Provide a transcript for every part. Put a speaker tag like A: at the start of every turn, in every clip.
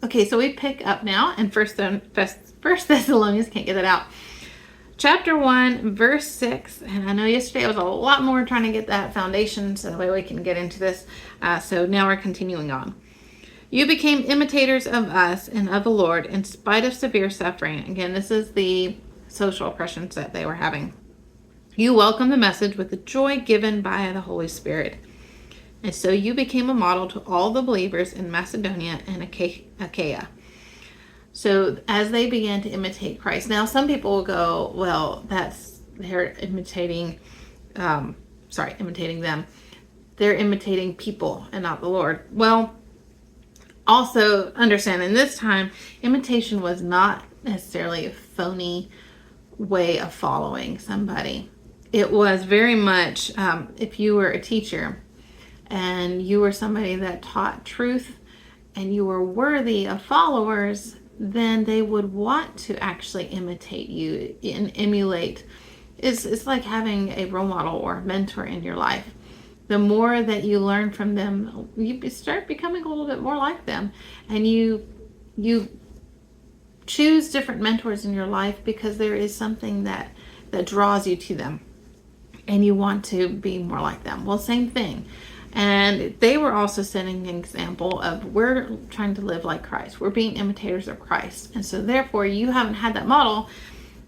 A: Okay, so we pick up now in First Thessalonians, can't get that out. Chapter 1, verse 6. And I know yesterday I was a lot more trying to get that foundation so that way we can get into this. So now we're continuing on. You became imitators of us and of the Lord in spite of severe suffering. Again, this is the social oppressions that they were having. You welcomed the message with the joy given by the Holy Spirit. And so you became a model to all the believers in Macedonia and Achaia. So as they began to imitate Christ. Now, some people will go, well, they're imitating them. They're imitating people and not the Lord. Well, also understand in this time, imitation was not necessarily a phony way of following somebody. It was very much, if you were a teacher and you were somebody that taught truth and you were worthy of followers, then they would want to actually imitate you and emulate. It's like having a role model or a mentor in your life. The more that you learn from them, you start becoming a little bit more like them. And you choose different mentors in your life because there is something that draws you to them. And you want to be more like them. Well, same thing. And they were also setting an example of we're trying to live like Christ. We're being imitators of Christ. And so therefore you haven't had that model,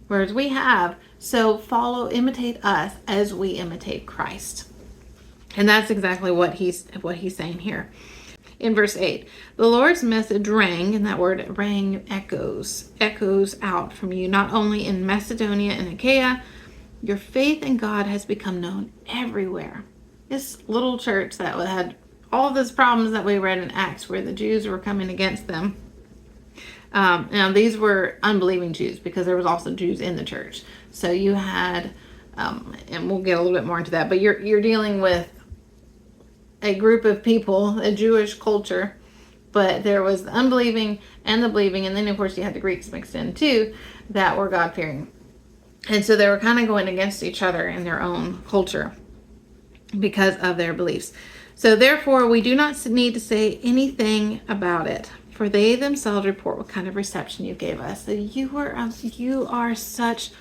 A: whereas we have. So imitate us as we imitate Christ. And that's exactly what he's saying here. In verse 8, the Lord's message rang, and that word rang echoes out from you, not only in Macedonia and Achaia. Your faith in God has become known everywhere. This little church that had all of those problems that we read in Acts where the Jews were coming against them. Now these were unbelieving Jews because there was also Jews in the church. So you had, and we'll get a little bit more into that, but you're dealing with a group of people, a Jewish culture, but there was the unbelieving and the believing, and then of course you had the Greeks mixed in too that were God-fearing. And so they were kind of going against each other in their own culture because of their beliefs. So therefore, we do not need to say anything about it, for they themselves report what kind of reception you gave us. So you are such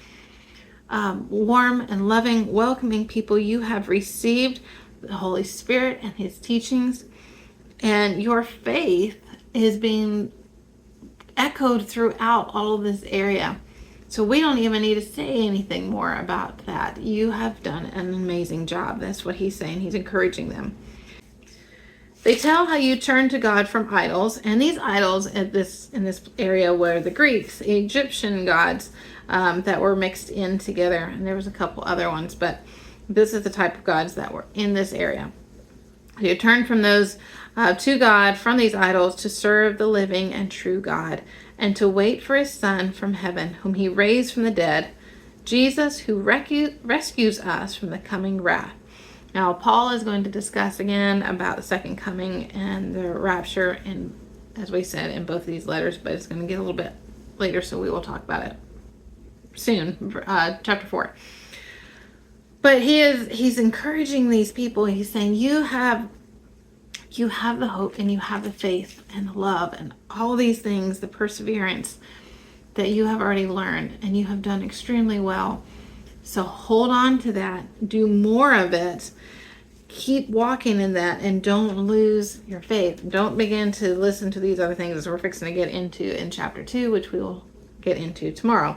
A: warm and loving, welcoming people. You have received the Holy Spirit and His teachings, and your faith is being echoed throughout all of this area. So we don't even need to say anything more about that. You have done an amazing job. That's what he's saying. He's encouraging them. They tell how you turned to God from idols, and these idols in this area were the Greeks, Egyptian gods that were mixed in together. And there was a couple other ones, but this is the type of gods that were in this area. You turned from those to God, from these idols, to serve the living and true God, and to wait for His Son from heaven, whom He raised from the dead, Jesus, who rescues us from the coming wrath. Now, Paul is going to discuss again about the second coming and the rapture, and as we said in both of these letters, but it's going to get a little bit later, so we will talk about it soon, chapter 4. But he's encouraging these people. He's saying, you have the hope and you have the faith and the love and all these things, the perseverance that you have already learned, and you have done extremely well. So hold on to that. Do more of it. Keep walking in that, and don't lose your faith. Don't begin to listen to these other things as we're fixing to get into in chapter 2, which we will get into tomorrow.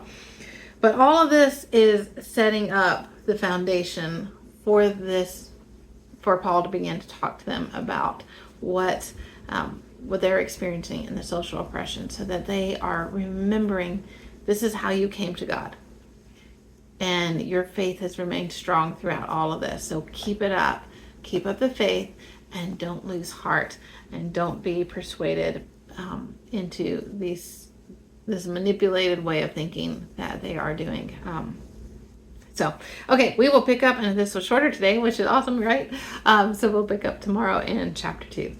A: But all of this is setting up the foundation for Paul to begin to talk to them about what they're experiencing in the social oppression, so that they are remembering this is how you came to God. And your faith has remained strong throughout all of this. So keep it up. Keep up the faith, and don't lose heart, and don't be persuaded into this manipulated way of thinking that they are doing. Okay, we will pick up, and this was shorter today, which is awesome, right? So we'll pick up tomorrow in chapter 2.